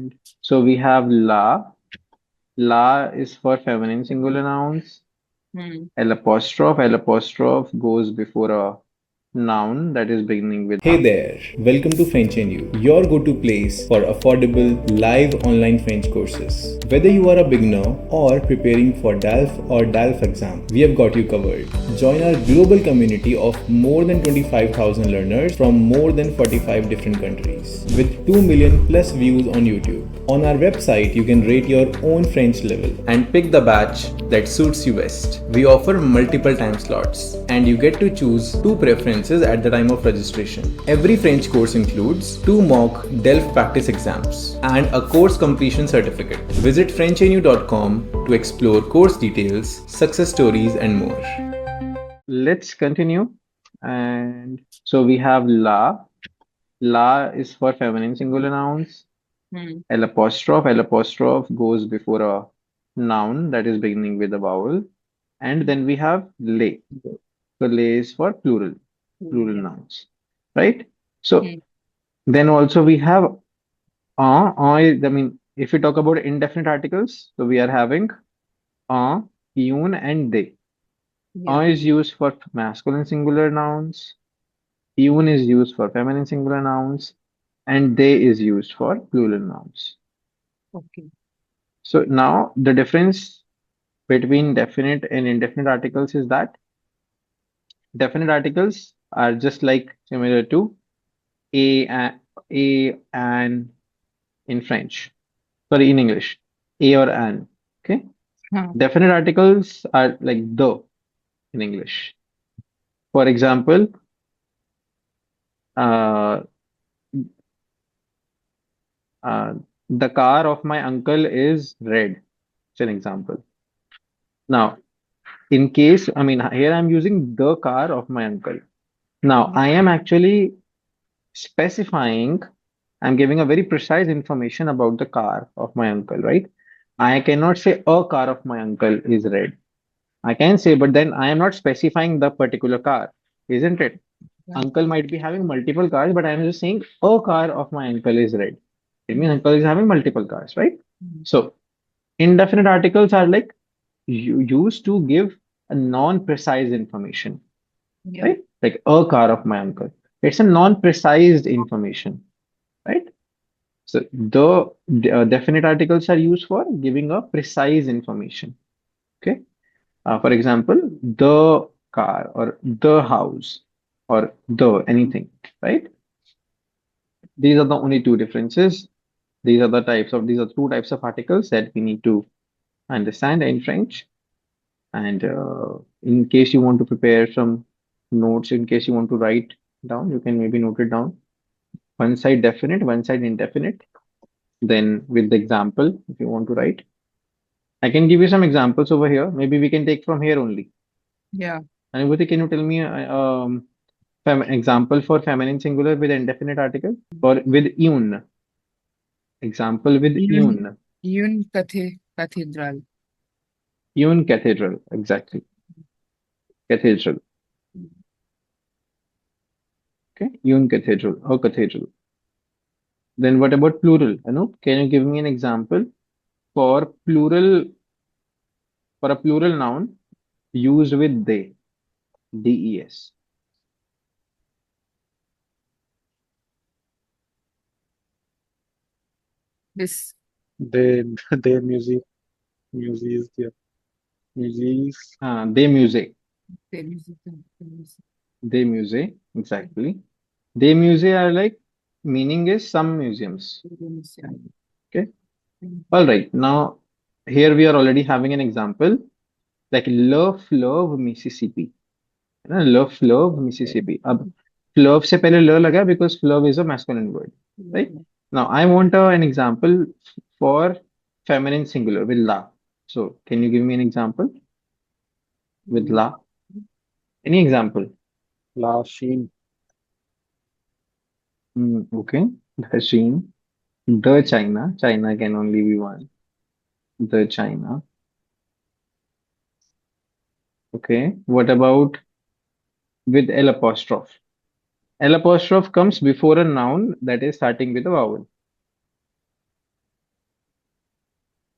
And so we have la. La is for feminine singular nouns. L apostrophe goes before a noun that is beginning with Hey a. there, welcome to frenchnyou, your go-to place for affordable live online French courses. Whether you are a beginner or preparing for DELF or DELF exam, we have got you covered. Join our global community of more than 25,000 learners from more than 45 different countries with 2 million plus views on YouTube. On our website, you can rate your own French level and pick the batch that suits you best. We offer multiple time slots and you get to choose two preferences at the time of registration. Every French course includes 2 mock DELF practice exams and a course completion certificate. Visit frenchnyou.com to explore course details, success stories and more. Let's continue. And so we have la. La is for feminine singular nouns. L apostrophe goes before a noun that is beginning with a vowel. And then we have lay. So lay is for plural nouns, right? So then also we have I mean, if we talk about indefinite articles, so we are having yun, and they. Is used for masculine singular nouns. Yun is used for feminine singular nouns, and they is used for plural nouns. So now the difference between definite and indefinite articles is that definite articles are just like similar to a and in French, sorry, in English, a or an. Okay, definite articles are like the in English. For example, uh, uh, the car of my uncle is red. It's an example. Now, in case, I mean, here I'm using the car of my uncle. Now, I am actually specifying, I'm giving a very precise information about the car of my uncle, right? I cannot say a car of my uncle is red. I can say, but then I am not specifying the particular car, isn't it? Uncle might be having multiple cars, but I am just saying a car of my uncle is red. It means uncle is having multiple cars, right? So indefinite articles are like used to give a non-precise information, right? Like a car of my uncle. It's a non-precise information, right? So the definite articles are used for giving a precise information. Okay. For example, the car or the house or the anything, right? These are the only two differences. These are two types of articles that we need to understand in French. And in case you want to prepare some notes, in case you want to write down, you can maybe note it down. One side definite, one side indefinite. Then with the example, if you want to write, I can give you some examples over here. Maybe we can take from here only. Anubhuti, can you tell me example for feminine singular with indefinite article or with un? Example with un. Un cathedral. Exactly. Cathedral. Okay. Un cathedral or cathedral. Then what about plural? Anu, can you give me an example for a plural noun used with they? DES. They their music their music. They music. They musée. Exactly. They musée are like meaning is some museums. Okay. All right. Now here we are already having an example like love love Mississippi. है ना love love Mississippi. अब love से पहले ल लगा because love is a masculine word, right? Now I want an example for feminine singular with la. So can you give me an example with la? Any example? Lashing. Okay. The Sheen. The China. China can only be one. The China. Okay. What about with L apostrophe? L apostrophe comes before a noun that is starting with a vowel.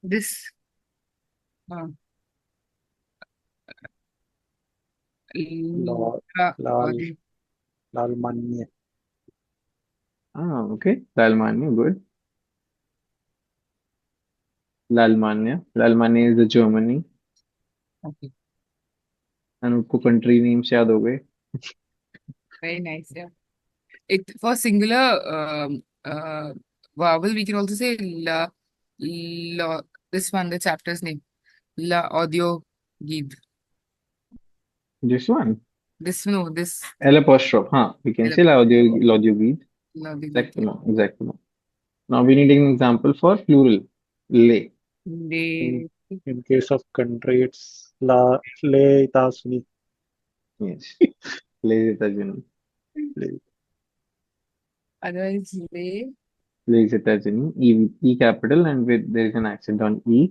This uh, Lal la, Lal the, लाल मान्य Ah, okay. Lalmania, good. Lalmania. Lalmania is the Germany. okay, And उनको country names याद हो गए. very nice. Yeah. It for singular vowel, we can also say la. This one, the chapter's name, la audio give. This one. This no, this L apostrophe. हाँ, we can say l'audio guide. la audio give. Exactement, exactement. Now we need an example for plural. Le. in They in case of country it's la le itasuni Yes. Le Zetajani. le otherwise they. Le Zetajani. E with E capital and with there is an accent on E.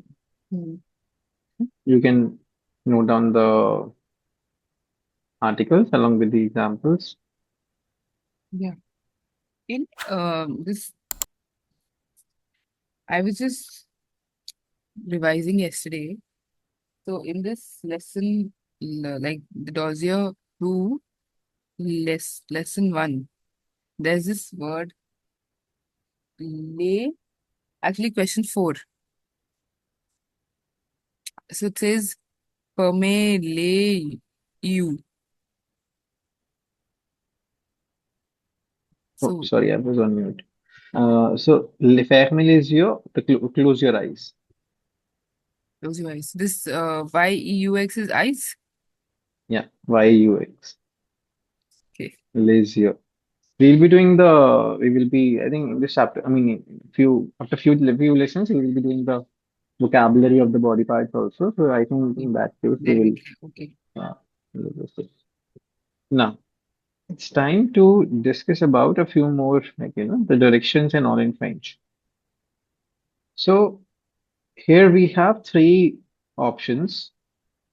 Hmm. You can note down the articles along with the examples. Yeah. In this, I was just revising yesterday. So in this lesson, like the dossier 2, lesson 1, there's this word lay. Actually, question 4. So it says perme lay you. Oh, So sorry, I was on mute. So le fermez les yeux, close your eyes. close your eyes. This YEUX is eyes. Yeah, Y-U-X. Okay. Les yeux. We will be, I think in this chapter, I mean, after few lessons, we will be doing the vocabulary of the body parts also. So I think in that case, we Then we will, can, okay. we'll do this. Now, it's time to discuss about a few more, like, the directions and all in French. So here we have three options.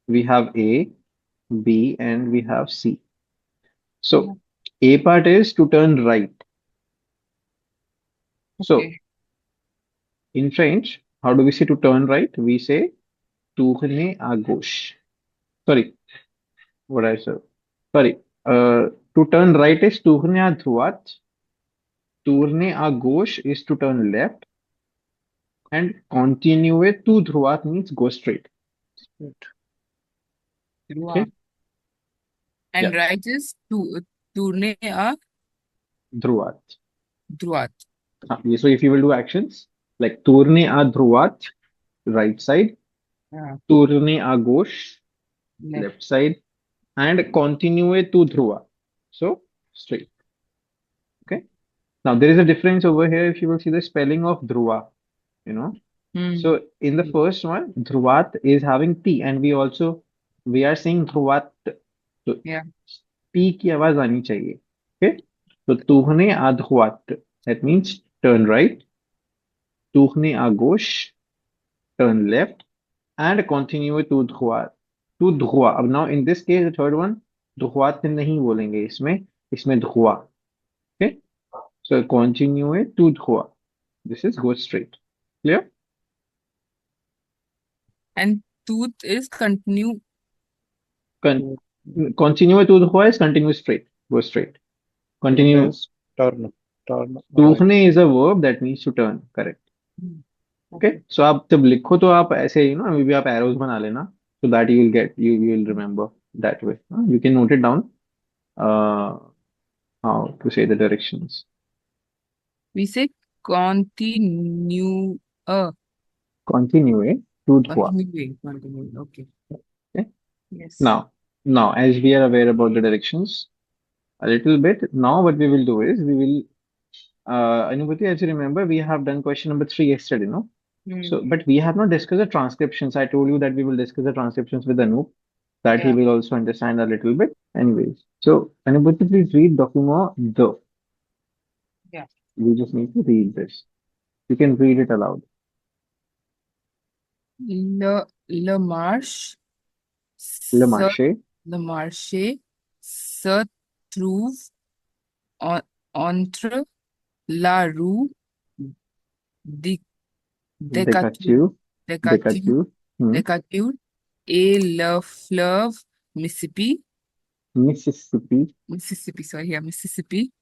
We have A, B, and we have C. Yeah. So A part is to turn right. So Okay. in French, how do we say to turn right? We say tourner à gauche. Sorry, what I said. Sorry. To turn right is tourner à droite. Tourner à gauche is to turn left. And continuer tout droite means go straight. Wow. Okay? And Yeah, right is to tourner à droite. droite. So if you will do actions like tourner à droite, right side, Yeah. tourner à gauche, Left. left side, and continuer tout droit. So straight. Okay. Now there is a difference over here if you will see the spelling of dhruva, you know. Hmm. So in the first one, dhruvat is having T, and we are saying dhruvat. So Yeah. T की आवाज आनी चाहिए. Okay. So tourner à droite. That means turn right. Tourner à gauche, turn left, and continue to droit. To droit. अब now in this case, the third one, droite नहीं बोलेंगे इसमें droit. Okay. So continue to droit. This is go straight. Clear? And tooth is continue. Con continue to droit is continue straight. Go straight. tourne Continue. is turn right Tourner is a verb that means to turn. Correct. Hmm. Okay. Okay. So आप जब लिखो तो आप ऐसे अभी भी आप arrows बना लेना. So that you will remember that way. You can note it down. Uh, how to say the directions. We say continue. Continue to droit. Continue. Continue. Okay. Okay. Yes. Now, as we are aware about the directions a little bit, now what we will do is we will, Anubhuti, as you remember, we have done question number 3 yesterday, no? Hmm. So, but we have not discussed the transcriptions. I told you that we will discuss the transcriptions with Anup, that he Yeah. will also understand a little bit. Anyways, so Anubhuti, please read document the. Yeah. We just need to read this. You can read it aloud. Le marche Le se marché, le marché se trouve entre la rue di Decatur, Decatur Decatur. Decatur. A, le fleuve Mississippi. Mississippi. Sorry, yeah, Mississippi.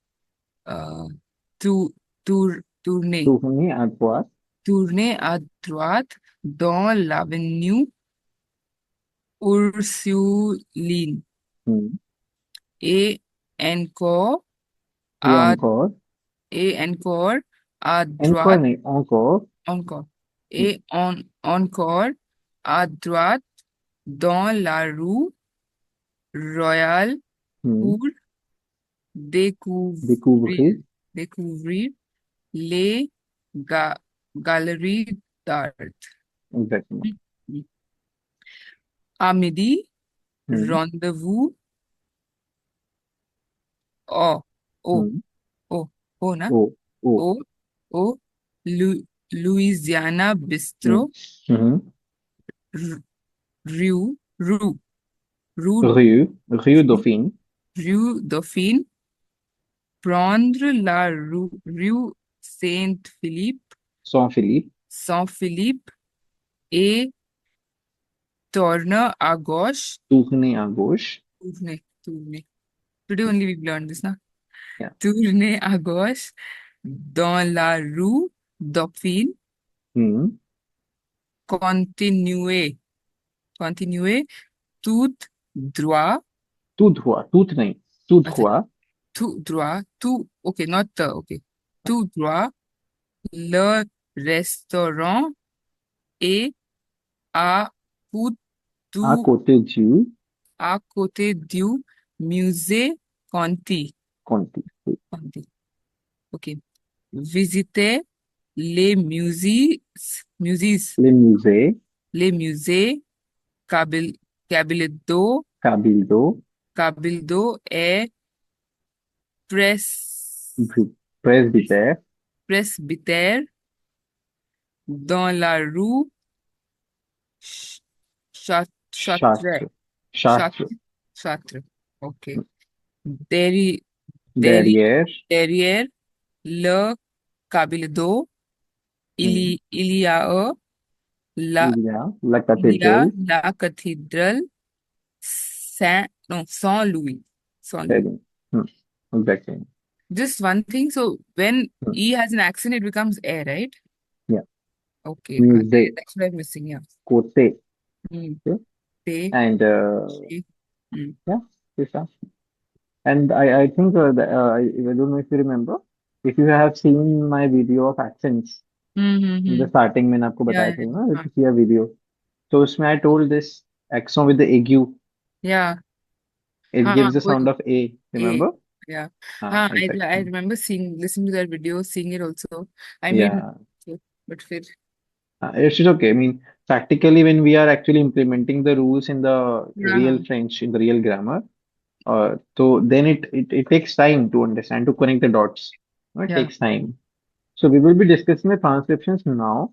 To, tourner. Tournez à droite. Tourner à droite dans l'avenue Ursuline. Hmm. Et encore Et à, encore. et encore à Encore droite, नहीं, encore. encore. Hmm. Et encore à droite dans la rue Royale Hmm. pour Découvrir. découvrir les galeries d'art. Exactement. À midi, Hmm. rendez-vous au, au, Hmm. au, na? Oh. Oh. Au, au Louisiana Hmm. Bistro, Hmm. r- rue, rue, rue, Rue Dauphine. rue Dauphine, prendre la rue Saint-Philippe, Saint-Philippe. Saint-Philippe et tourner à gauche. Tourner à gauche. Tourner. Today only we've learned this, na? Yeah. Tourner à gauche dans la rue Dauphine, Hmm. continuer, tout droit, Tout droit. Tout नहीं. Tout अच्छा, droit. tout droit, okay, not okay, tout droit, le restaurant est à côté À du, côté du à côté du musée Conti. Conti. Conti. Ok. Visiter les Les musées. les musées Cabildo, Cabildo. Cabildo et Presbytère. presbytère dans la rue Ch- Chartres. Chartres. Chartres. Chartres. Ok. Derri- derri- Derrière. Derrière le Cabildo, Hmm. il y a la, Il y a la il y a cathédrale. la cathédrale Saint-Louis. Très bien. Hmm. Exactly. Just one thing. So when Hmm. E has an accent, it becomes A, right? Yeah. Okay. Musée. That's what I'm missing. Yeah. Côté. Mm. Okay. They, And she, mm. yeah, it's that. And I think I don't know if you remember, if you have seen my video of accents in the Mm-hmm. starting मैंने आपको Yeah, बताया yeah, था ना, if yeah. you see a video. So उसमें I told this accent with the ague. Yeah. It हाँ, gives the sound वही of A. A. Remember? Yeah. Ah, हाँ, I exactly. remember listening to that video, seeing it also. I made, Yeah. but फिर, It's okay. I mean, practically, when we are actually implementing the rules in the real yeah, French, in the real grammar, so then it takes time to understand, to connect the dots. It yeah. takes time. So we will be discussing the transcriptions now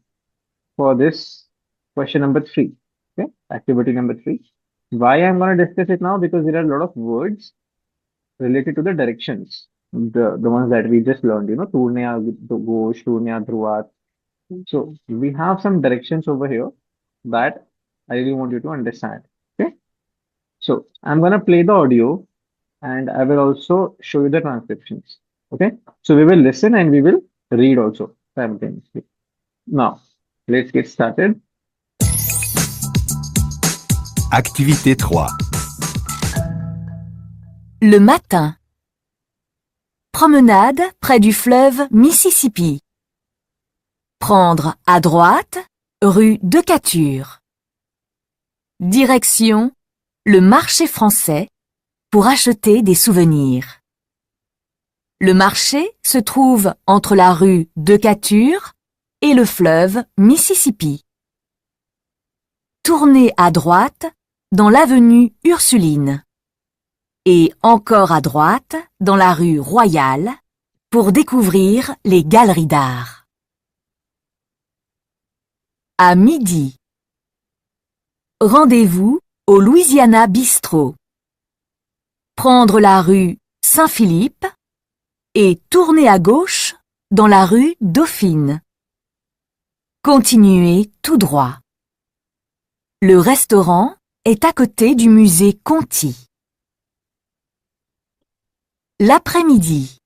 for this question number three. Okay, activity number three. Why I'm going to discuss it now? Because there are a lot of words related to the directions, the ones that we just learned. Tourner à gauche, tourner à droite. So we have some directions over here that I really want you to understand. Okay. So I'm gonna play the audio and I will also show you the transcriptions. Okay. So we will listen and we will read also simultaneously. Now, let's get started. Activité 3. Le matin. Promenade près du fleuve Mississippi. Prendre à droite, rue Decatur. Direction, le marché français, pour acheter des souvenirs. Le marché se trouve entre la rue Decatur et le fleuve Mississippi. Tournez à droite dans l'avenue Ursuline. Et encore à droite, dans la rue Royale, pour découvrir les galeries d'art. À midi. Rendez-vous au Louisiana Bistro. Prendre la rue Saint-Philippe et tourner à gauche dans la rue Dauphine. Continuez tout droit. Le restaurant est à côté du musée Conti. L'après-midi.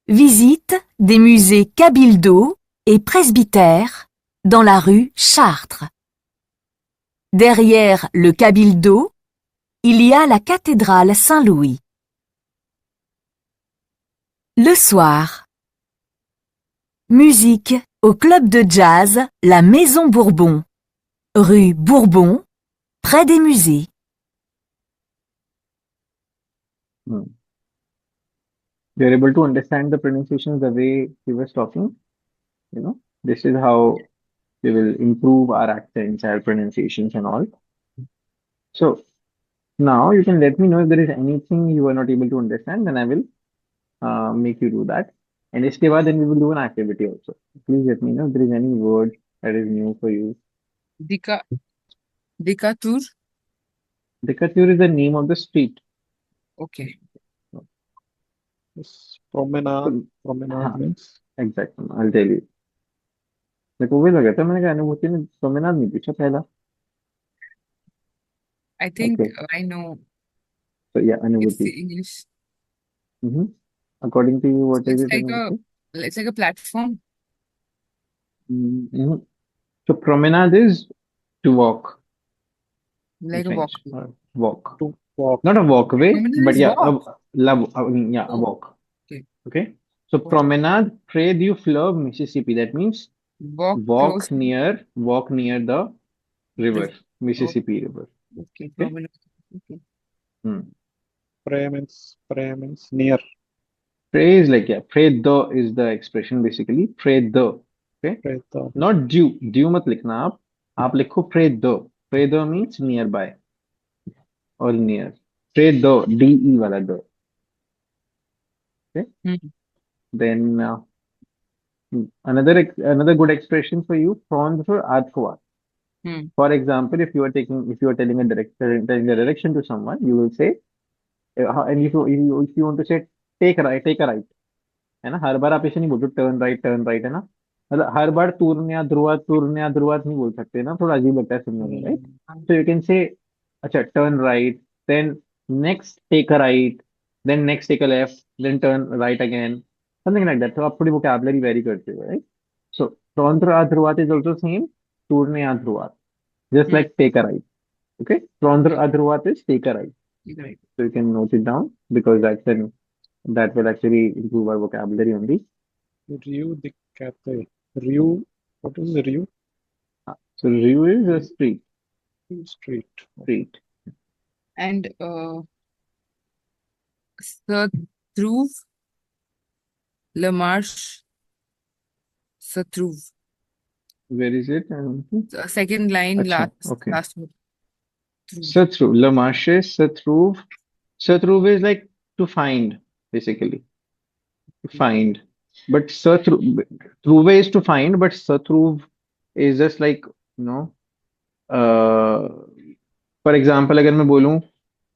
Visite des musées Cabildo et Presbytère dans la rue Chartres. Derrière le Cabildo, il y a la cathédrale Saint-Louis. Le soir. Musique au club de jazz La Maison Bourbon, rue Bourbon, près des musées. You're able to understand the pronunciations the way he was talking. This is how we will improve our accents, our pronunciations, and all. So now you can let me know if there is anything you are not able to understand, then I will make you do that. And इसके बाद then we will do an activity also. Please let me know if there is any word that is new for you. Decatur. Decatur is the name of the street. Okay. Yes, promenade. हाँ, Promenade means exactly. I'll tell you. मेरे को वही लगा था मैंने कहा अनुभूति ने promenade नहीं पूछा पहला. I think Okay. I know So yeah, it's अनुभूति. the English. According to you, what is It's it, like अनुभूति? it's like a platform. So promenade is to walk in Like a French. walkway. Walk. to walk. Not a walkway, Promenade but is yeah, walk. a Oh, walk. okay. Okay. So Okay. promenade près du fleuve Mississippi. That means Walk close to walk near the river, the Mississippi River. okay. Okay. Promenade. Okay. Près means near. Près is like, yeah, près de is the expression basically. Près de. Okay. Près the. Not due. Due मत लिखना आप लिखो près de. Près de means nearby or near. Près de, de वाला de. Okay. Then another good expression for you, prendre à trois. For example, if you are telling telling a direction to someone, you will say, and if you want to say take a right, है ना. हर बार आप ऐसे नहीं बोलते turn right, है ना. मतलब हर बार तुरने ध्रुवात नहीं बोल सकते ना, थोड़ा अजीब लगता है सुनने में, right? So you can say, अच्छा, turn right, then next take a right, then next take a left, then turn right again, something like that. तो आप थोड़ी vocabulary vary करते हो, right? So prendre à droite is also same, tourner à droite, just like take a right. Okay, prendre à droite is take a right. Right. So you can note it down because that will actually improve our vocabulary only. Rue de Cafe. Rue. What is the Rue? So rue is a street. Street. Street. And se trouve, Le Marche se trouve. Where is it? Second line, अच्छा, okay. last word. Se trouve. Le marché se trouve. Se trouve is like to find, basically. To find. But se trouve, trouve is to find, but se trouve is just like, for example, अगर मैं बोलूं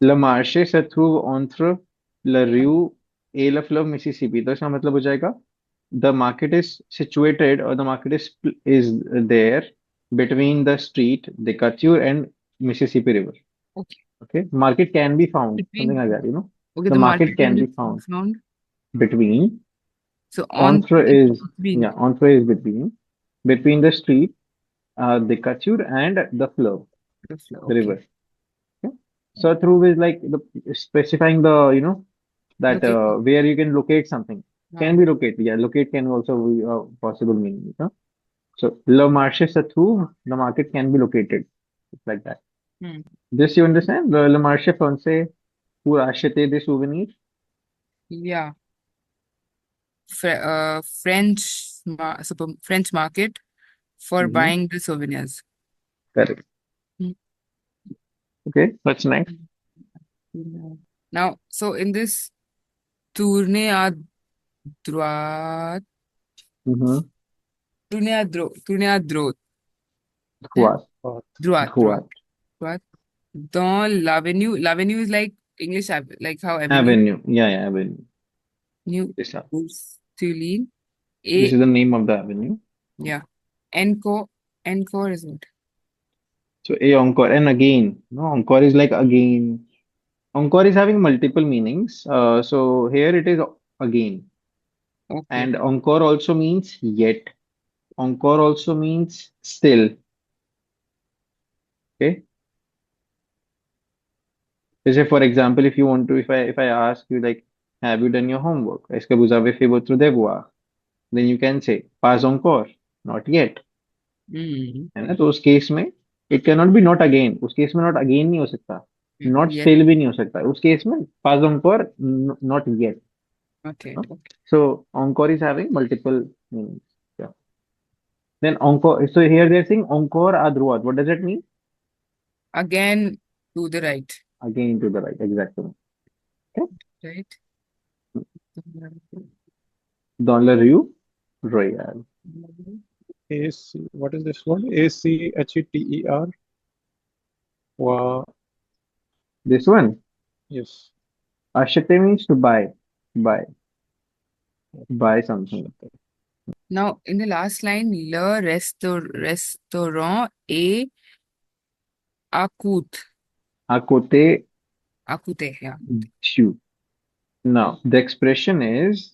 Le marché se trouve entre la rue et le fleuve Mississippi, तो इसका मतलब हो जाएगा the market is situated or the market is there between the street Decatur and Mississippi River. Okay. Okay. Market can be found. Between- Something like that, Okay, The market can be found between. So Entre is between. yeah, entre is between the street, Decatur and the fleuve, The flow. the Okay. river. Okay. So through is like specifying the that Location. where you can locate something. Can be located. Yeah, locate can also be a possible meaning. So le marché se trouve, the market can be located. It's like that. This you understand? Le marché français pour acheter des souvenirs. Yeah. French market for buying the souvenirs. Correct. Okay, what's next? Now, so in this Tournez à droite, Tournez à droite, Droite. droite. Dans l'avenue. L'avenue is like English, like how Avenue. Yeah, avenue. New This is Celine. the name of the avenue. Yeah. Encore is what? So a encore, and again, no, encore is like again. Encore is having multiple meanings. So here it is again, Okay. and encore also means yet. Encore also means still. Okay. Say for example, if you want to, if I ask you like, have you done your homework? Est-ce que vous avez fait votre devoir? Then you can say pas encore, not yet. Mm. है ना? तो उस case में it cannot be not again. उस case में not again नहीं हो सकता. Not Yet, still भी नहीं हो सकता. उस केस में pas encore, not yet. not yet. No? Okay. So encore is having multiple meanings. Yeah. Then encore. So here they're saying encore à droite. What does that mean? Again to the right. Again to the right. Exactly. Okay. Right. Dans la rue royale. AC. What is this word? ACHETER. Wow. This one. Yes. Acheter means to buy. Buy. Buy something. Now, in the last line, restaurant est à côté. À côté À côté, yeah. du. Now, the expression is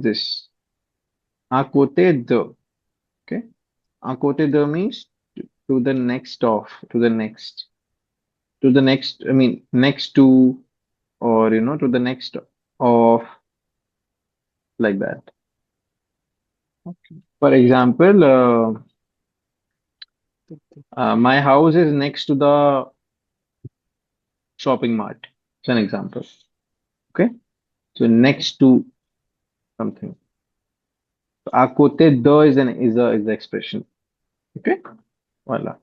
this. À côté de. Okay. À côté de means to the next of, to the next. To the next, I mean, next to, or, to the next of, like that. Okay. For example, my house is next to the shopping mart. It's an example. Okay. So next to something. So à côté de is the expression. Okay. Voila.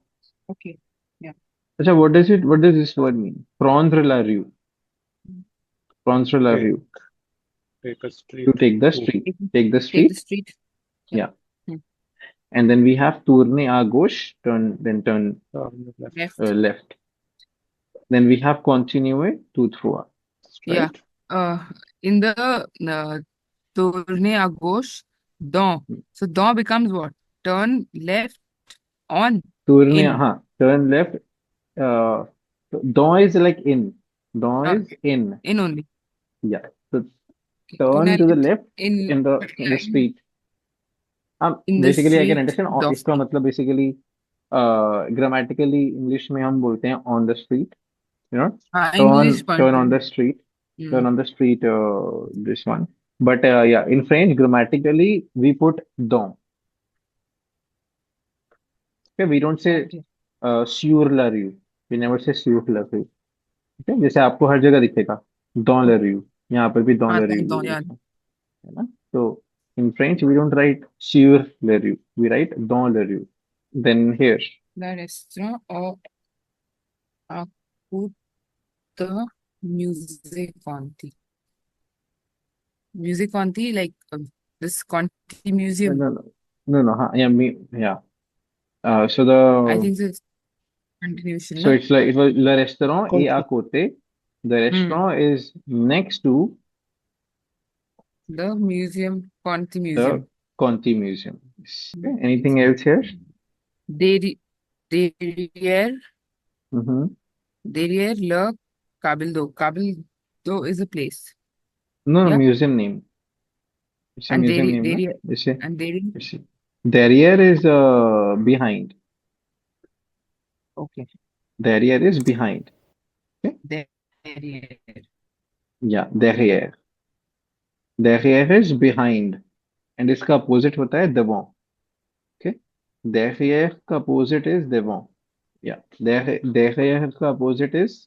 Okay. Yeah. Acha, what does this word mean? Prendre la rue. Prendre la Take, rue. take a To street. take the to street. Take the Take the street. street. Yeah. Hmm. And then we have tourner à gauche, turn left. Left. left. Then we have continuer, tout droit. Yeah. Right? In the tourner à gauche, dans. So dans becomes what? Turn left on Tourner, in. turn left. Dans is like in. Dans Uh, is in. in only. Yeah. So Okay. turn Tourner to the left left in in the street. in the Basically I can street understand of. इसका मतलब basically grammatically English में हम बोलते हैं on the street, English turn point. on the street, Hmm. turn on the street, this one. But yeah, in French grammatically we put dans. Okay, we don't say Okay. sur la rue. We never say sur la rue. Okay, जैसे आपको हर जगह दिखेगा dans la rue. यहाँ पर भी dans la rue Dans, yeah. है ना? So in French we don't write sur la rue. We write dans la rue. Then here. The restaurant or put the music on the like this Conti No, museum. no, no, no, no. Yeah, yeah. So I the think it's continuation. so No? it's like it was le restaurant est à Conti- côté. The Hmm. restaurant is next to The museum, Conti the museum. Conti Museum. Okay. Anything else here? Derrière, Mm-hmm. derrière le Cabildo. Cabildo is a place. No, no, Yeah. museum name. It's a And museum name, no? derrière, You see, and derrière. you see. Derrière is behind. Okay. Derrière is behind. Okay. Derrière. Yeah, derrière. Derrière is behind. And इसका opposite होता है devant. Okay. Derrière का opposite is devant. Yeah. Derrière का opposite is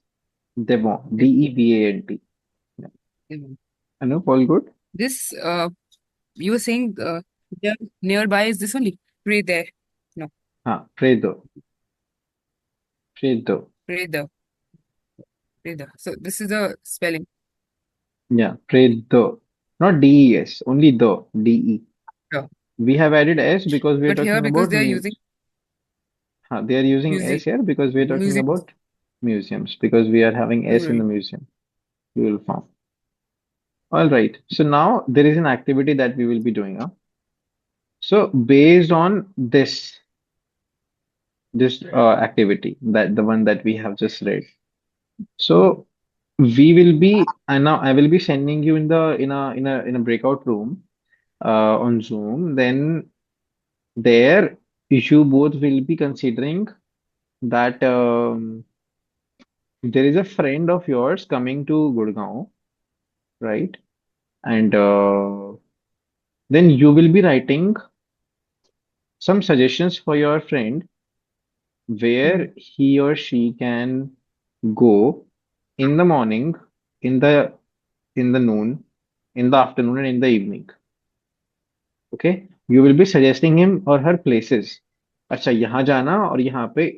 devant. DEVANT. Yeah. Anup, all good? This you were saying nearby is this only? Pray there. No, हाँ, Fredo. Fredo. pray the. Pray the. So this is the spelling. Yeah, Fredo. Not DES, only the, DE. Yeah. We have added S because we are But here talking because about they are using they are using S music here because we are talking music about museums because we are having S in the plural. museum. We will form. All right. So now there is an activity that we will be doing. So based on this, this activity, that the one that we have just read. So we will be, and now I will be sending you in the in a breakout room on Zoom. Then there you both will be considering that there is a friend of yours coming to Gurgaon, right? And then you will be writing some suggestions for your friend where he or she can go in the morning, in the noon, in the afternoon, and in the evening. Okay, you will be suggesting him or her places. अच्छा, यहाँ जाना और यहाँ पे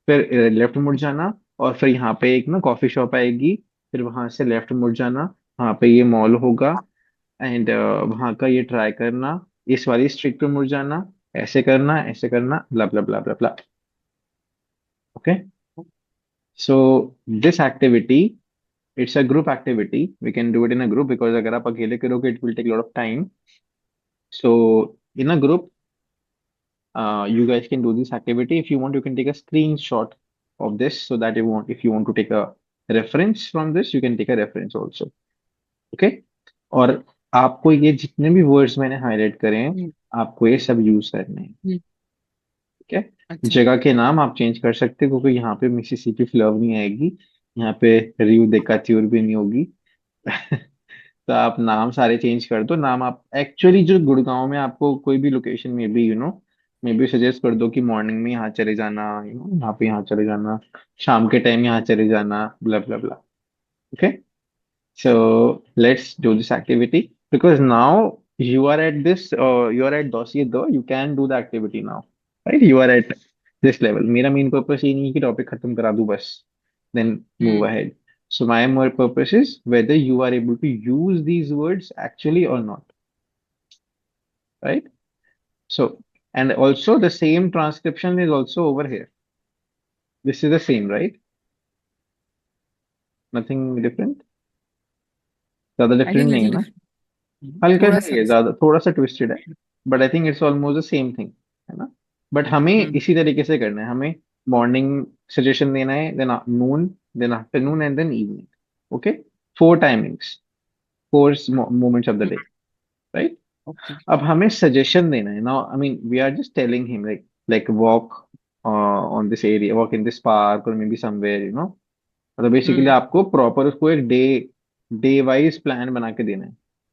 फिर left मुड़ जाना, और फिर यहाँ पे एक ना कॉफी शॉप आएगी, फिर वहां से लेफ्ट मुड़ जाना, वहां पे ये मॉल होगा, एंड वहां का ये ट्राई करना, इस वाली स्ट्रीट पे मुड़ जाना, ऐसे करना, blah blah blah blah blah. Okay, so this activity, it's a group activity. We can do it in a group because अगर आप अकेले करोगे it will take a lot of time. So in a group, you guys can do this activity. If you want, you can take a screenshot of this so that if you want to take a reference from this, you can take a reference also. Okay? और आपको ये जितने भी words मैंने highlight करे हैं, आपको ये सब यूज करने हैं. ठीक है? अच्छा जगह के नाम आप चेंज कर सकते हो क्योंकि यहाँ पे मिसिसिपी फ्लव नहीं आएगी, यहाँ पे रिव देकात्यूर भी नहीं होगी. तो आप नाम सारे चेंज कर दो. नाम आप एक्चुअली जो गुड़गांव में आपको कोई भी लोकेशन में भी मे बी सजेस्ट कर दो कि मॉर्निंग में यहाँ चले जाना, यहाँ पे यहाँ चले जाना, शाम के टाइम यहाँ चले जाना, blah blah blah. Okay, so let's do this activity because now you are at you are at dossier दो, you can do the activity now, right? You are at this level. मेरा main purpose ये नहीं है कि topic खत्म करा दूं बस, then move ahead. So my more purpose is whether you are able to use these words actually or not, right? So, and also the same transcription is also over here. This is the same, right? Nothing different. ज्यादा I different think नहीं है little ना? different. हल्का थोड़ा सा सा ही है, ज्यादा थोड़ा सा ट्विस्टेड है, but I think it's almost the same thing, है ना? बट हमें इसी तरीके से करना है. हमें मॉर्निंग सजेशन देना है, then noon, then afternoon, and then evening. Okay, 4 timings, 4 moments of the day, right? Okay. अब हमें सजेशन देना है. Now I mean we are just telling him like walk on this area, walk in this park, और maybe somewhere, मतलब basically आपको proper उसको एक day wise plan बना के देना है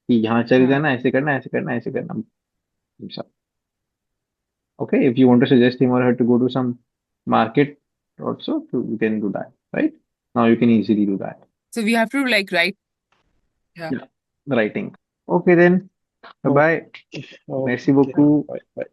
कि यहाँ चले जाना, ऐसे करना, ऐसे करना, ऐसे करना. Okay, if you want to suggest him or her to go to some market also, you can do that, right? Now you can easily do that. So we have to like write. Yeah. Yeah, writing. Okay then. Bye bye. Merci Okay, beaucoup. bye bye.